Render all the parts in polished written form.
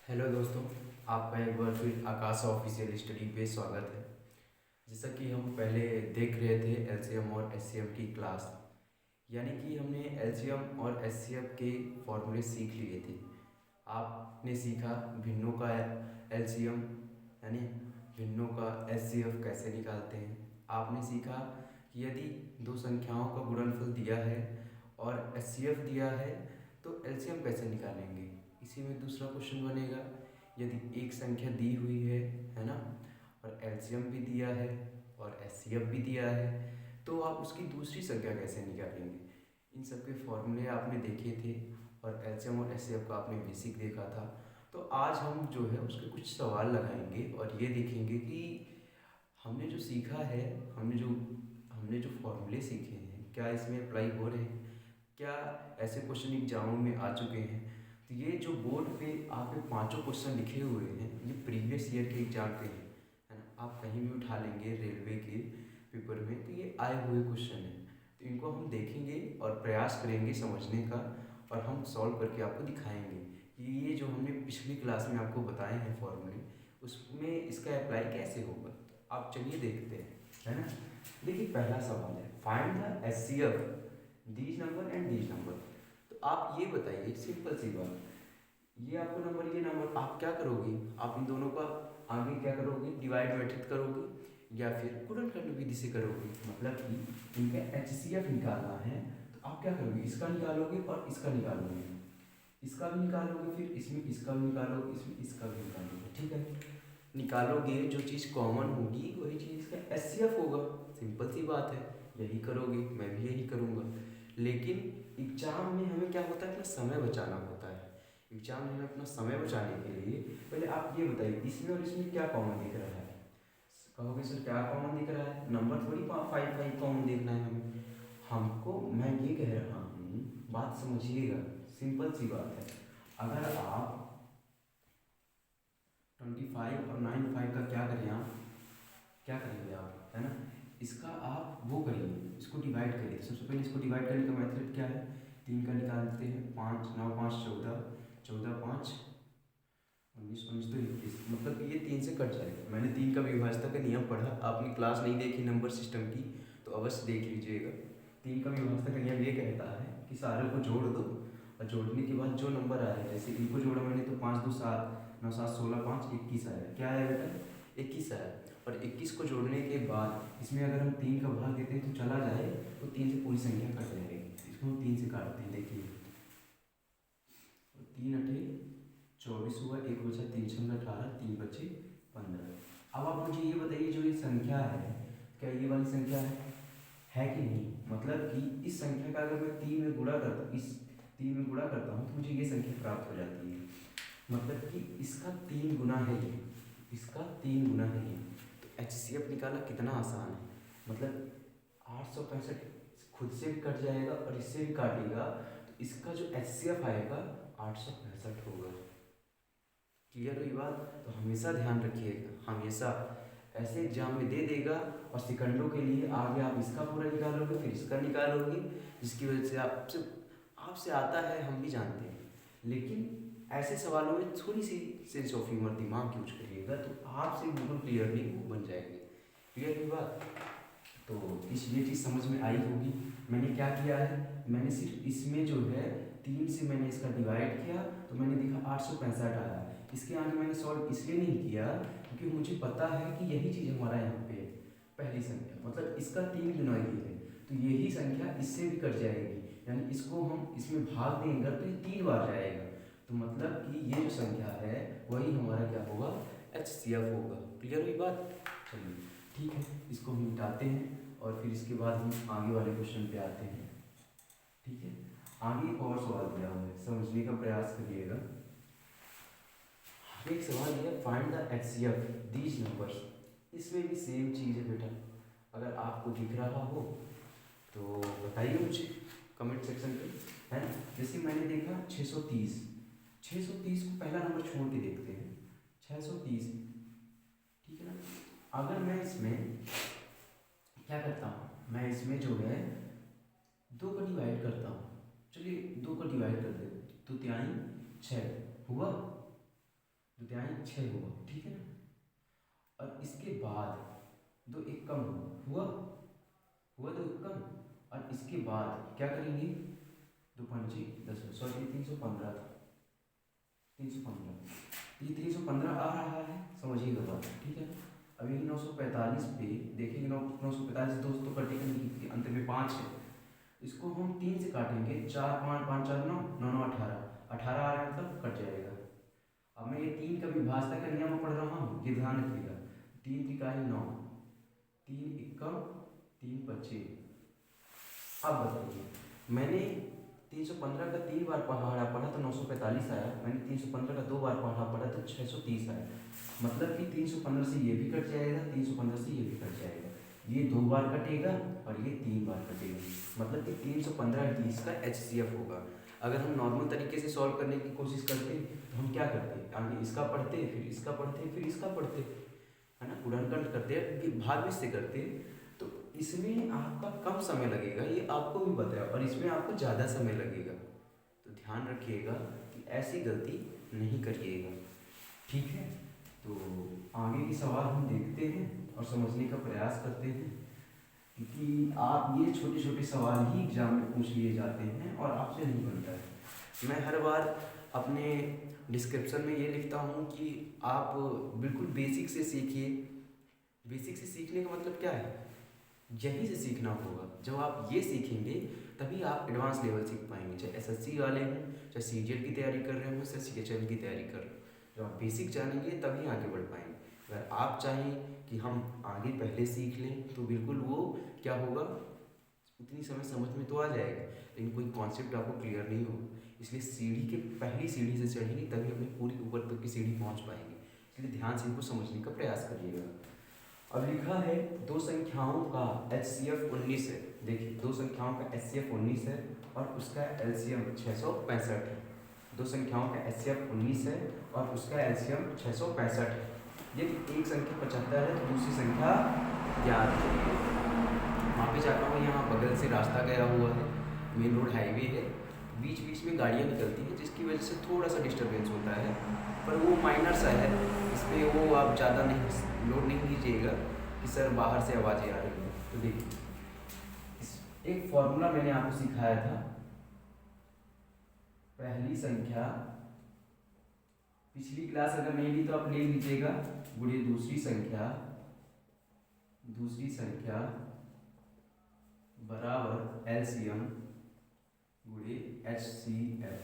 Hello दोस्तों, आपका एक बार फिर आकाश ऑफिशियल स्टडी पे स्वागत है। जैसा कि हम पहले देख रहे थे एलसीएम और एचसीएफ की क्लास, यानी कि हमने एलसीएम और एचसीएफ के फॉर्मूले सीख लिए थे। आपने सीखा भिन्नों का एलसीएम यानी भिन्नों का एचसीएफ कैसे निकालते हैं। आपने सीखा कि यदि दो संख्याओं का गुणनफल दिया है और एचसीएफ दिया है तो एलसीएम कैसे निकालेंगे। इसी में दूसरा क्वेश्चन बनेगा, यदि एक संख्या दी हुई है ना, और एलसीएम भी दिया है और एचसीएफ भी दिया है, तो आप उसकी दूसरी संख्या कैसे निकालेंगे। इन सब के फॉर्मूले आपने देखे थे और एलसीएम और एचसीएफ का आपने बेसिक देखा था। तो आज हम जो है उसके कुछ सवाल लगाएंगे और ये देखेंगे कि हमने जो सीखा है, हमने जो फॉर्मूले सीखे हैं क्या इसमें अप्लाई हो रहे हैं, क्या ऐसे क्वेश्चन एग्जामों में आ चुके हैं। तो ये जो बोर्ड पे आपके पांचों क्वेश्चन लिखे हुए हैं ये प्रीवियस ईयर के एग्जाम के हैं, है ना। आप कहीं भी उठा लेंगे रेलवे के पेपर में तो ये आए हुए क्वेश्चन हैं। तो इनको हम देखेंगे और प्रयास करेंगे समझने का, और हम सॉल्व करके आपको दिखाएंगे कि ये जो हमने पिछली क्लास में आपको बताए हैं फॉर्मूले, उसमें इसका अप्लाई कैसे होगा। तो आप चलिए देखते हैं, है ना। देखिए पहला सवाल है, find the HCF these number and these number. तो आप ये बताइए, सिंपल सी बात, ये आपको नंबर ये नंबर आप क्या करोगे, आप इन दोनों का आगे क्या करोगे, डिवाइड मेथड करोगे या फिर गुणनखंड विधि से करोगे। मतलब कि इनका एचसीएफ निकालना है तो आप क्या करोगे, इसका निकालोगे और इसका निकालोगे, इसका भी निकालोगे, फिर इसमें इसका भी निकालोगे, इसमें इसका भी निकालोगे। ठीक है, निकालोगे जो चीज़ कॉमन होगी वही चीज़ इसका एचसीएफ होगा। सिंपल सी बात है, यही करोगे, मैं भी यही करूँगा। लेकिन एग्जाम में हमें क्या होता है, अपना समय बचाना होता है। एग्जाम में हमें अपना समय बचाने के लिए पहले आप ये बताइए इसमें और इसमें क्या कॉमन दिख रहा है। कहोगे सर क्या कॉमन दिख रहा है, नंबर थोड़ी फाइव फाइव कॉमन देखना है हमें। हमको मैं ये कह रहा हूँ, बात समझिएगा, सिंपल सी बात है। अगर आप 25 और 95 का क्या करें, आप क्या करेंगे आप, है ना, इसका आप वो करिए, इसको डिवाइड करिए। सबसे पहले इसको डिवाइड करने का मेथड क्या है, 3 का निकालते हैं, 5 9 5 14, 14 5 19 19 तो 21, मतलब ये 3 से कट जाएगा। मैंने 3 का विभाज्यता का नियम पढ़ा, आपने क्लास नहीं देखी नंबर सिस्टम की तो अवश्य देख लीजिएगा। 3 का विभाज्यता का नियम ये कहता है कि सारे को जोड़ दो और जोड़ने के बाद जो नंबर आए, जैसे इनको जोड़ा मैंने तो 5 2 7 9 7 16 5 21 आया। क्या आया बेटा, 21 आया। और 21 को जोड़ने के बाद इसमें अगर हम 3 का भाग देते हैं तो चला जाए, तो 3 से पूरी संख्या कट जाएगी। इसको हम 3 से काटते हैं, देखिए 3 अठे 24 हुआ, एक बचा 3 छंग 18, 3 बचे 15। अब आप मुझे ये बताइए, जो ये संख्या है क्या ये वाली संख्या है कि नहीं। मतलब कि इस संख्या का अगर मैं 3 में गुणा करता, इस 3 में गुणा करता हूँ तो मुझे ये संख्या प्राप्त हो जाती है। मतलब कि इसका 3 गुना है ये, इसका 3 गुना है ये। तो एचसीएफ निकालना कितना आसान है। मतलब 865 खुद से भी कट जाएगा और इससे भी काटेगा, तो इसका जो एचसीएफ आएगा 865 होगा। क्लियर हुई बात। तो हमेशा ध्यान रखिएगा, हमेशा ऐसे एग्जाम में दे देगा और सेकंडों के लिए आगे आप इसका पूरा निकालोगे फिर इसका निकालोगे, जिसकी वजह से आपसे आता है, हम भी जानते हैं। लेकिन ऐसे सवालों में थोड़ी सी सेंस ऑफ ह्यूमर दिमाग यूज करिएगा तो आपसे बिल्कुल क्लियरली बन जाएंगे। क्लियर हुई बात। तो ये चीज़ समझ में आई होगी। मैंने क्या किया है, मैंने सिर्फ इसमें जो है 3 से मैंने इसका डिवाइड किया तो मैंने देखा 865 आया। इसके आगे मैंने सॉल्व इसलिए नहीं किया क्योंकि मुझे पता है कि यही चीज़ हमारा यहाँ पे है, पहली संख्या, मतलब इसका 3 गुना ये है, तो यही संख्या इससे भी कट जाएगी। यानी इसको हम इसमें भाग देंगे तो ये 3 बार जाएगा। तो मतलब कि ये जो संख्या है वही हमारा क्या होगा, एचसीएफ होगा। क्लियर हुई बात। चलिए ठीक है, इसको हम मिटाते हैं और फिर इसके बाद हम आगे वाले क्वेश्चन पे आते हैं। ठीक है, आगे एक और सवाल दिया हुआ है, समझने का प्रयास करिएगा। आगे एक सवाल दिया, find the HCF these numbers. इसमें भी सेम चीज़ है बेटा, अगर आपको दिख रहा हो तो बताइए मुझे कमेंट सेक्शन पे, है ना। जैसे मैंने देखा 630, 630 को पहला नंबर छोड़ के देखते हैं, 630, ठीक है ना। अगर मैं इसमें क्या करता हूँ, मैं इसमें जो है 2 को डिवाइड करता हूँ। चलिए 2 को डिवाइड कर दे, तो 3 6 हुआ, 2 तिहाई 6 हुआ, ठीक है ना। और इसके बाद 2 एक कम हुआ, 2 एक कम। और इसके बाद क्या करेंगे, 2 पंचे 10, सॉरी 315 था, 315, ये 315 आ रहा है, समझिएगा बात, ठीक है। अभी 945 पे देखेंगे, 945 2 तो कटेगा नहीं, अंत में 5 है, इसको हम 3 से काटेंगे, 4 5 5 4 9 9 9 18, 18 आ रहा है मतलब कट जाएगा। अब मैं ये 3 का विभाजन का नियम पढ़ रहा हूँ, ये ध्यान रखिएगा। 3 तिहाई 9, 3 एकम 3 पच्चे। अब बताइए, मैंने 315 का 3 बार पढ़ा तो 945 आया, मैंने 315 का 2 बार पढ़ा तो 630 आया। मतलब कि 315 से ये भी कट जाएगा, 315 से ये भी कट जाएगा, ये 2 बार कटेगा और ये 3 बार कटेगा। मतलब कि 315 इसका HCF होगा। अगर हम नॉर्मल तरीके से सॉल्व करने की कोशिश करते तो हम क्या करते, आगे इसका पढ़ते, फिर इसका पढ़ते, फिर इसका पढ़ते, है ना, गुणनखंड करते, भाग भी से करते, तो इसमें आपका कम समय लगेगा, ये आपको भी पता है, और इसमें आपको ज़्यादा समय लगेगा। तो ध्यान रखिएगा कि ऐसी गलती नहीं करिएगा, ठीक है। तो आगे के सवाल हम देखते हैं और समझने का प्रयास करते हैं, क्योंकि आप ये छोटे छोटे सवाल ही एग्जाम में पूछ लिए जाते हैं और आपसे नहीं बनता है। मैं हर बार अपने डिस्क्रिप्शन में ये लिखता हूँ कि आप बिल्कुल बेसिक से सीखिए। बेसिक से सीखने का मतलब क्या है, यहीं से सीखना होगा। जब आप ये सीखेंगे तभी आप एडवांस लेवल सीख पाएंगे, चाहे SSC वाले हों, चाहे CGL की तैयारी कर रहे हों, चाहे CHL की तैयारी कर रहे हो। जब आप बेसिक जानेंगे तभी आगे बढ़ पाएंगे। अगर आप चाहें कि हम आगे पहले सीख लें तो बिल्कुल वो क्या होगा, उतनी समय समझ में तो आ जाएगा, लेकिन कोई कॉन्सेप्ट आपको क्लियर नहीं होगा। इसलिए सीढ़ी के पहली सीढ़ी से चढ़ेंगे तभी अपनी पूरी ऊपर तक की सीढ़ी पहुँच पाएंगे। इसलिए ध्यान से इनको समझने का प्रयास करिएगा। अब लिखा है 2 संख्याओं का HCF 19 है। देखिए 2 संख्याओं का HCF 19 है और उसका LCM 665 है। 2 संख्याओं का HCF 19 है और उसका LCM 665 है। यदि एक संख्या 75 है तो दूसरी संख्या ज्ञात है। वहाँ पे जाता हूँ, यहाँ बगल से रास्ता गया हुआ है, मेन रोड हाईवे है, बीच बीच में गाड़ियाँ निकलती हैं जिसकी वजह से थोड़ा सा डिस्टर्बेंस होता है, पर वो माइनर सा है, इसमें वो आप ज़्यादा नहीं लोड नहीं लीजिएगा कि सर बाहर से आवाज़ें आ रही हैं। तो देखिए एक फॉर्मूला मैंने आपको सिखाया था, पहली संख्या, पिछली क्लास अगर नहीं ली तो आप ले लीजिएगा, गुणे दूसरी संख्या बराबर LCM गुणे HCF।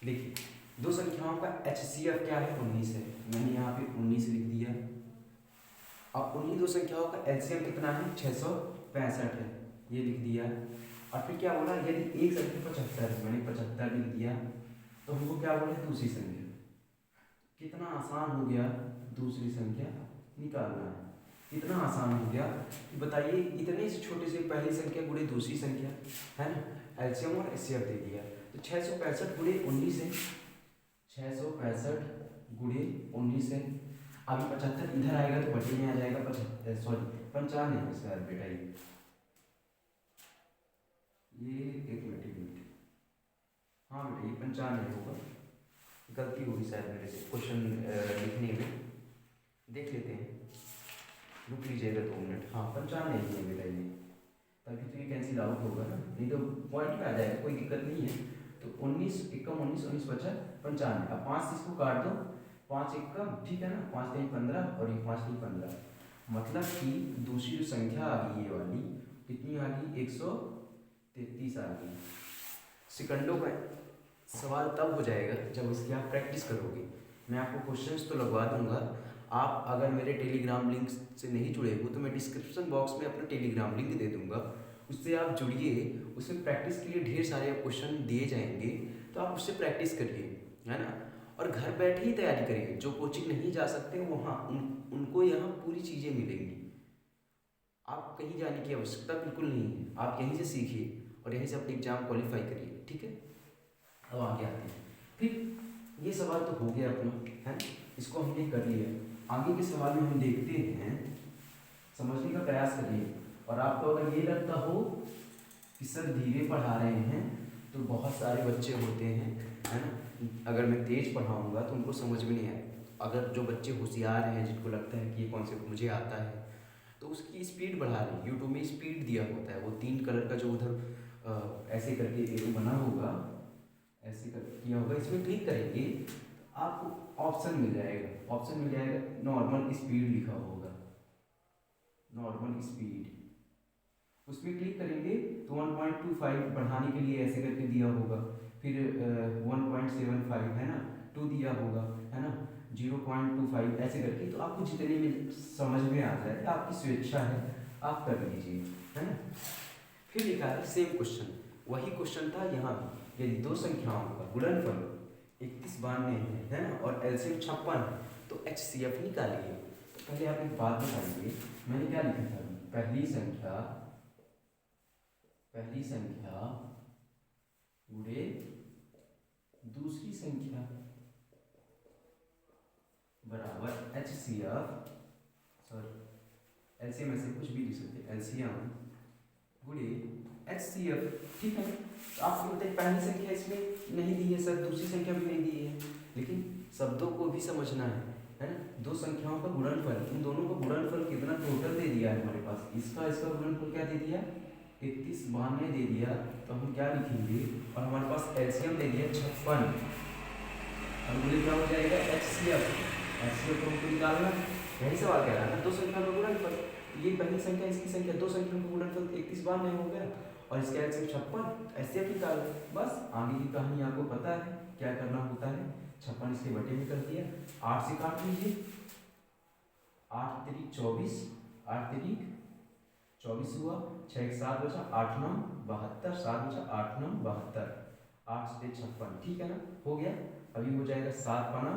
देखिए 2 संख्याओं का HCF क्या है, 19 है, मैंने यहाँ पे 19 लिख दिया। अब उन्हीं 2 संख्याओं का LCM कितना है, 665 है, ये लिख दिया। और फिर क्या बोला, यदि एक संख्या 75, मैंने 75 लिख दिया, तो हमको क्या बोला, दूसरी संख्या। कितना आसान हो गया दूसरी संख्या निकालना है, कितना आसान हो गया कि बताइए, इतने से छोटे से पहली संख्या गुणे दूसरी संख्या, है ना, LCM और HCF दे दिया। तो 665 गुणे 19 है, 665 गुणे 19 है। अभी 75 इधर आएगा तो बटे में आ जाएगा, 95 है सर बेटा, ये एक मिनट, हाँ बेटा ये 95 होगा, गलती होगी शायद मेरे से क्वेश्चन लिखने में, देख लेते हैं, रुक लीजिएगा 2 मिनट। हाँ 95 है बेटा ये, तभी तो ये कैंसिल आउट होगा ना, नहीं तो पॉइंट में आ जाएगा, कोई दिक्कत नहीं है। तो 19 एकम 19 19 बचा 95। अब 5 से इसको काट दो, 5 एकम, ठीक है ना, 5 3 15 और ये 5 3 15, मतलब कि दूसरी जो संख्या आ गई ये वाली कितनी आ गई, 133 आ गई। सेकंडों का सवाल तब हो जाएगा जब इसकी आप प्रैक्टिस करोगे। मैं आपको क्वेश्चंस तो लगवा दूंगा, आप अगर मेरे टेलीग्राम लिंक से नहीं जुड़े हो तो मैं डिस्क्रिप्शन बॉक्स में अपना टेलीग्राम लिंक दे दूंगा, उससे आप जुड़िए, उसमें प्रैक्टिस के लिए ढेर सारे क्वेश्चन दिए जाएंगे, तो आप उससे प्रैक्टिस करिए, है ना। और घर बैठे ही तैयारी करिए, जो कोचिंग नहीं जा सकते वहाँ उनको यहाँ पूरी चीज़ें मिलेंगी, आप कहीं जाने की आवश्यकता बिल्कुल नहीं है, आप यहीं से सीखिए और यहीं से अपने एग्जाम क्वालिफाई करिए, ठीक है। अब आगे आते हैं, फिर ये सवाल तो हो गया अपना, है, इसको हमने कर लिया। आगे के सवाल में हम देखते हैं, समझने का प्रयास करिए। और आपको अगर ये लगता हो कि सर धीरे पढ़ा रहे हैं, तो बहुत सारे बच्चे होते हैं, है ना, अगर मैं तेज पढ़ाऊंगा तो उनको समझ में नहीं आएगा, अगर जो बच्चे होशियार हैं, जिनको लगता है कि ये कॉन्सेप्ट मुझे आता है, तो उसकी स्पीड बढ़ा लें। यूट्यूब में स्पीड दिया होता है, वो 3 कलर का जो उधर ऐसे करके एरो बना होगा, ऐसे कर किया होगा, इसमें क्लिक करेंगे तो आपको ऑप्शन मिल जाएगा। ऑप्शन मिल जाएगा, नॉर्मल स्पीड लिखा होगा, नॉर्मल स्पीड। उसमें क्लिक करेंगे तो 1.25 बढ़ाने के लिए ऐसे करके दिया होगा, फिर 1.75 है ना, 2 दिया होगा, है ना, 0.25 ऐसे करके। तो आपको जितने में समझ में आ जाए, आपकी स्वेच्छा है, आप कर लीजिए, है ना। फिर लिखा है सेम क्वेश्चन, वही क्वेश्चन था यहाँ भी। यदि दो संख्याओं का गुणनफल 3192 है ना, और एलसीएम 56 है, तो एचसीएफ निकालिए। तो पहले आप एक बात बताइए, मैंने क्या लिखा था? पहली संख्या गुणे दूसरी संख्या बराबर एचसीएफ, सॉरी एलसीएम ऐसे कुछ भी लिख सकते हैं, एलसीएम गुणे एचसीएफ, ठीक है। तो आपको बताइए, पहली संख्या इसमें नहीं दी है सर, दूसरी संख्या भी नहीं दी है, लेकिन शब्दों को भी समझना है ना। दो संख्याओं का गुणनफल, इन दोनों का गुणनफल कितना टोटल दे दिया है हमारे पास, इसका गुणनफल क्या दे दिया? 3192 दे दिया। तो हम क्या लिखेंगे, और हमारे पास एलसीएम दे दिया 56, और बोले क्या हो जाएगा? एचसीएफ। एचसीएफ को हमको निकालना, यही सवाल कह रहा है ना, दो संख्या का गुणनफल। ये पहली संख्या, इसकी संख्या, दो संख्याओं का गुणनफल 3192 हो गया, और इसका एलसीएम 56, एचसीएफ निकाल। बस आगे की कहानी आपको पता है क्या करना होता है। 56 इसके बटे में कर दिया, 8 से काट लीजिए, 8 तिरी 24, 8 तिरी 24 हुआ, 6 एक 7 बचा, 8 9 72, 7 बचा, 8 9 72, 8 से 56, ठीक है ना, हो गया। अभी हो जाएगा 7 पाना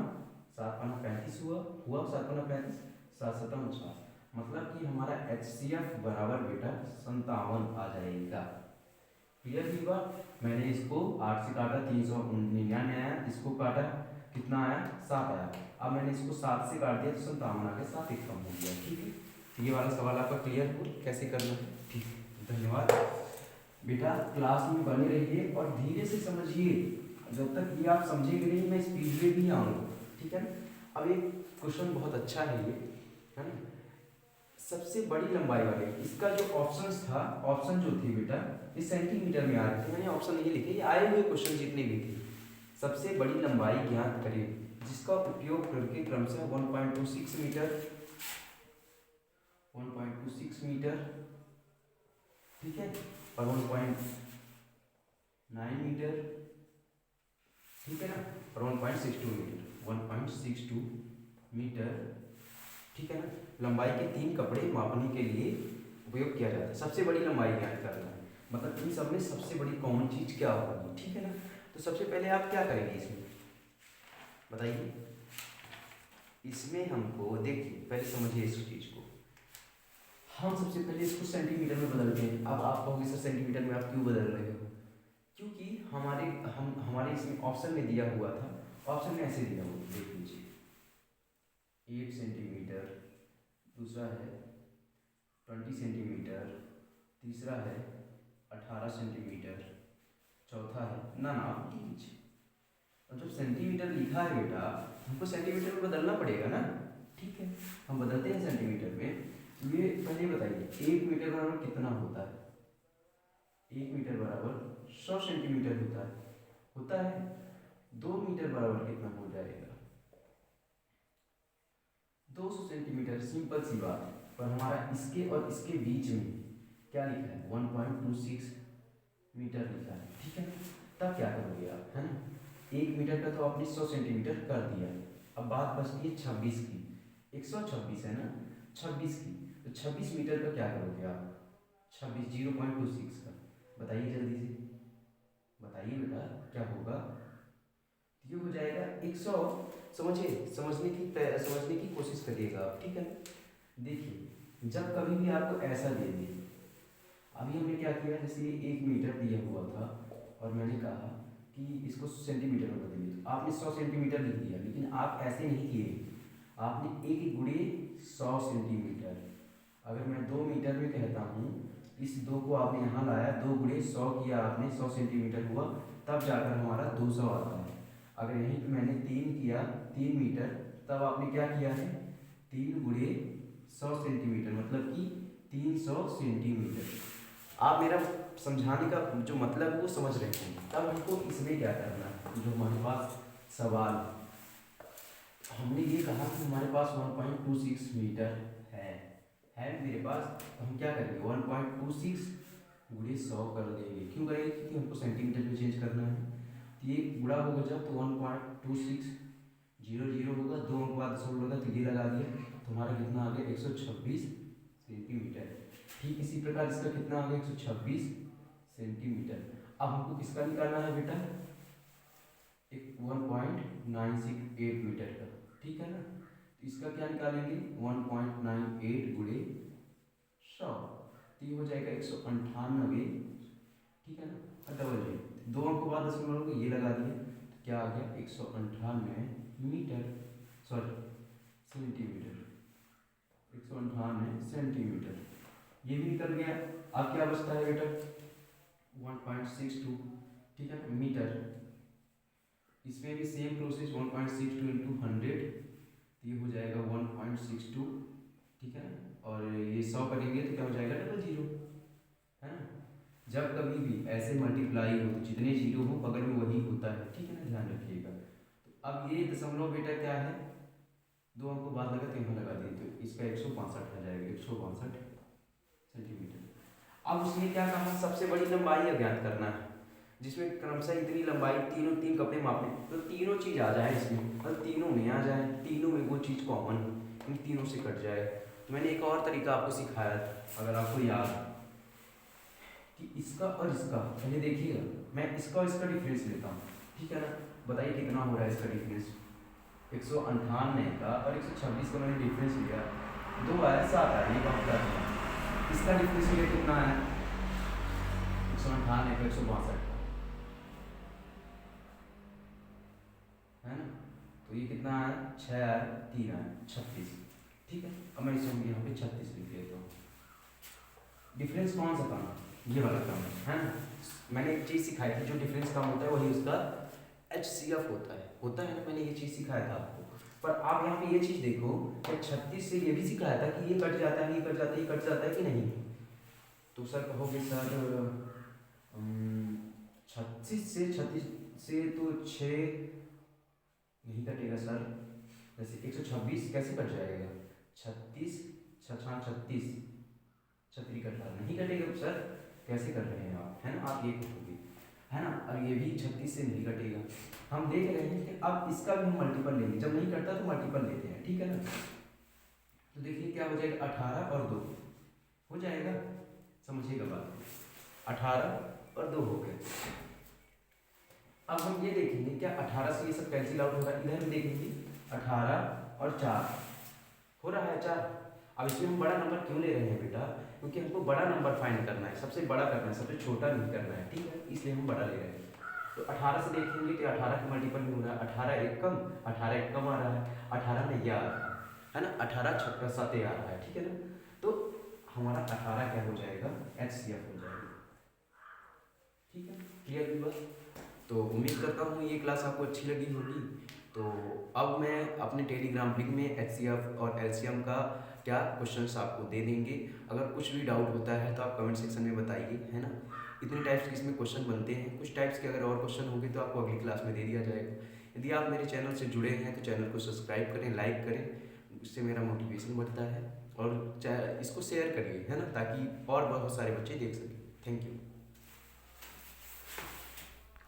35 हुआ 7 पाना 35, 7 7 49, मतलब कि हमारा एचसीएफ बराबर बेटा 57 आ जाएगा। क्लियर हुई बात? मैंने इसको 8 से काटा 399 आया, इसको काटा कितना आया? 7 आया। अब मैंने इसको 7 से काट दिया तो 57 आ गया, 7 एक कम हो गया, ठीक है। ये वाला सवाल आपका क्लियर हो कैसे करना है? ठीक है, धन्यवाद बेटा। क्लास में बने रहिए और धीरे से समझिए, जब तक ये आप समझेंगे नहीं मैं स्पीड में भी आऊँगा, ठीक है ना। अब एक क्वेश्चन बहुत अच्छा है ये, है ना, सबसे बड़ी लंबाई वाले। इसका जो ऑप्शंस था, ऑप्शन जो थे बेटा, ये सेंटीमीटर में आ रहे थे, मैंने ऑप्शन नहीं लिखे, ये आए हुए क्वेश्चन जितने भी थे। सबसे बड़ी लंबाई ज्ञात करें, जिसका उपयोग करके क्रमशः 1.26 मीटर, 1.26 मीटर, ठीक है, और 1.9 मीटर, ठीक है ना, और 1.62 मीटर, 1.62 मीटर, ठीक है ना। लंबाई के 3 कपड़े मापने के लिए उपयोग किया जाता है। सबसे बड़ी लंबाई ज्ञात करना है, मतलब इन सब में सबसे बड़ी कॉमन चीज क्या होगी, ठीक है ना। तो सबसे पहले आप क्या करेंगे इसमें बताइए। इसमें हमको देखिए, पहले समझिए इस चीज को। हम सबसे पहले इसको सेंटीमीटर में बदलते हैं। अब आप कहोगे सर सेंटीमीटर में आप क्यों बदल रहे हो? क्योंकि हमारे इसमें ऑप्शन में दिया हुआ था, ऑप्शन में ऐसे दिया हुआ, देख लीजिए, 8 सेंटीमीटर, दूसरा है 20 सेंटीमीटर, तीसरा है 18 सेंटीमीटर, चौथा है ना आप देख लीजिए। और जब सेंटीमीटर लिखा है बेटा, हमको सेंटीमीटर में बदलना पड़ेगा ना, ठीक है, हम बदलते हैं सेंटीमीटर में। ये पहले बताइए, 1 मीटर बराबर कितना होता है? 1 मीटर बराबर 100 सेंटीमीटर होता है। 2 मीटर बराबर कितना हो जाएगा? 200 सेंटीमीटर, सिंपल सी बात है। पर हमारा इसके और इसके बीच में क्या लिखा है? 1.26 मीटर लिखा है, ठीक है। तब क्या करोगे आप, है ना, 1 मीटर का तो आपने 100 सेंटीमीटर कर दिया। अब बात बचती है 26 की, 126 है ना, 26 की, तो 26 मीटर का क्या करोगे आप? 26 0.26 का, बताइए जल्दी से, बताइए बेटा क्या होगा? ये हो जाएगा 100। समझिए, समझने की कोशिश करिएगा आप, ठीक है। देखिए, जब कभी भी आपको ऐसा दे दिए, अभी हमने क्या किया, जैसे 1 मीटर दिया हुआ था और मैंने कहा कि इसको सेंटीमीटर में बदलिए, तो आपने 100 सेंटीमीटर लिख दिया, लेकिन आप ऐसे नहीं किए, आपने 1 गुणे 100 सेंटीमीटर। अगर मैं 2 मीटर में कहता हूँ, इस 2 को आपने यहाँ लाया, 2 गुणे 100 किया आपने, 100 सेंटीमीटर हुआ, तब जाकर हमारा 200 आता है। अगर यहीं पे मैंने 3 किया, 3 मीटर, तब आपने क्या किया है, 3 × 100 सेंटीमीटर, मतलब कि 300 सेंटीमीटर। आप मेरा समझाने का जो मतलब है वो समझ रहे हैं। तब हमको इसमें क्या करना है, जो हमारे पास सवाल, हमने ये कहा कि हमारे पास 1.26 मीटर है मेरे पास, तो हम क्या करेंगे 1.26 × 100 कर देंगे। क्यों करेंगे, क्योंकि हमको सेंटीमीटर में चेंज करना है। तो ये गुणा होगा जब, तो 1.26 0 होगा, 2 अंक बाद दशमलव होगा, तो ये लगा दिया, तो हमारा कितना आ गया 126 सेंटीमीटर। ठीक इसी प्रकार इसका कितना आ गया 126 सेंटीमीटर। अब हमको किसका निकालना है बेटा, 1.968 मीटर का, ठीक है ना। तो इसका क्या निकालेंगे 1.98 × 100, तो ये हो जाएगा 198, ठीक है ना। और डबल जीरो, 2 अंक के बाद दशमलव को ये लगा दिया, तो क्या आ गया 198 मीटर, सॉरी सेंटीमीटर, 198 सेंटीमीटर। ये भी निकल गया। अब क्या बचता है बेटा 1.62, ठीक है मीटर। इसमें भी सेम प्रोसेस 1.62 × 100, तो ये हो जाएगा 1.62, ठीक है ना। और ये 100 करेंगे तो क्या हो जाएगा डबल जीरो, है ना। जब कभी भी ऐसे मल्टीप्लाई हो तो जितने जीरो हो बगल में वही होता है, ठीक है ना, ध्यान रखिएगा। तो अब ये दशमलव बेटा क्या है, 2 अंक को बाद लगा तो यहाँ लगा दिए, तो इसका 162 आ जाएगा, 162 सेंटीमीटर। अब उसने क्या कहा, सबसे बड़ी लंबाई अज्ञात करना है, जिसमें क्रमशः इतनी लंबाई तीन कपड़े मापने, तो तीनों चीज़ आ जाए इसमें, और तीनों में आ जाए, तीनों में वो चीज़ कॉमन हो, इन तीनों से कट जाए। तो मैंने एक और तरीका आपको सिखाया था, अगर आपको याद कि इसका और इसका, पहले देखिएगा, मैं इसका और इसका डिफरेंस लेता हूँ, ठीक है ना। बताइए कितना हो रहा है इसका डिफरेंस, 198 का और 126 का मैंने डिफरेंस लिया, 2 आया 7 आया, ये बात कर रहा है। इसका डिफरेंस लिया कितना है 198 का 162 है ना। तो ये कितना आया 6 आया, 3 आया, 36, ठीक है। अब मैं इसे यहाँ पे 36 लिख लेता हूँ। डिफरेंस कौन सा काम, ये वाला काम है ना। मैंने एक चीज़ सिखाई थी, जो डिफरेंस काम होता है वही उसका HCF होता है ना, मैंने ये चीज़ सिखाया था आपको। पर आप यहाँ पे ये चीज़ देखो, क्या 36 से ये भी सिखाया था कि ये कट जाता है, ये कट जाता है, ये कट जाता है कि नहीं। तो सर कहोगे सर 36 से तो 6 नहीं कटेगा सर, जैसे 126 कैसे कट जाएगा, 36 छछा 36 छतरी कट रहा नहीं कटेगा सर, कैसे कर रहे हैं आप, है ना, आप ये कहोगे, है ना। और ये भी 36 से नहीं कटेगा। हम देख रहे हैं कि अब इसका भी हम मल्टीपल लेंगे, जब नहीं कटता तो मल्टीपल लेते हैं, ठीक है ना। तो देखिए क्या हो जाएगा 18 और 2 हो जाएगा, समझिएगा बात, 18 और 2 हो गए। अब हम ये देखेंगे क्या 18 से ये सब कैंसिल आउट होगा, इधर भी देखेंगे 18 और 4 हो रहा है 4। अब इसमें हम बड़ा नंबर क्यों ले रहे हैं बेटा, क्योंकि हमको बड़ा नंबर फाइंड करना है, सबसे बड़ा करना है, सबसे छोटा नहीं करना है, ठीक है, इसलिए हम बड़ा ले रहे हैं। तो 18 से देखेंगे तो 18 के मल्टीपल में हो रहा है, 18 एक कम, 18 एक कम आ रहा है, 18 में यह आ रहा है ना, 18 छक्का 7 आ रहा है, ठीक है ना। तो हमारा 18 क्या हो जाएगा HCF हो जाएगा, ठीक है, क्लियर हुई बात। तो उम्मीद करता हूँ ये क्लास आपको अच्छी लगी होगी। तो अब मैं अपने टेलीग्राम लिंक में HCF और LCM का क्या क्वेश्चंस आपको दे देंगे। अगर कुछ भी डाउट होता है तो आप कमेंट सेक्शन में बताइए, है ना। इतने टाइप्स के इसमें क्वेश्चन बनते हैं, कुछ टाइप्स के अगर और क्वेश्चन होंगे तो आपको अगली क्लास में दे दिया जाएगा। यदि आप मेरे चैनल से जुड़े हैं तो चैनल को सब्सक्राइब करें, लाइक करें, इससे मेरा मोटिवेशन बढ़ता है। और इसको शेयर करिए, है ना, ताकि और बहुत सारे बच्चे देख सकें। Thank you.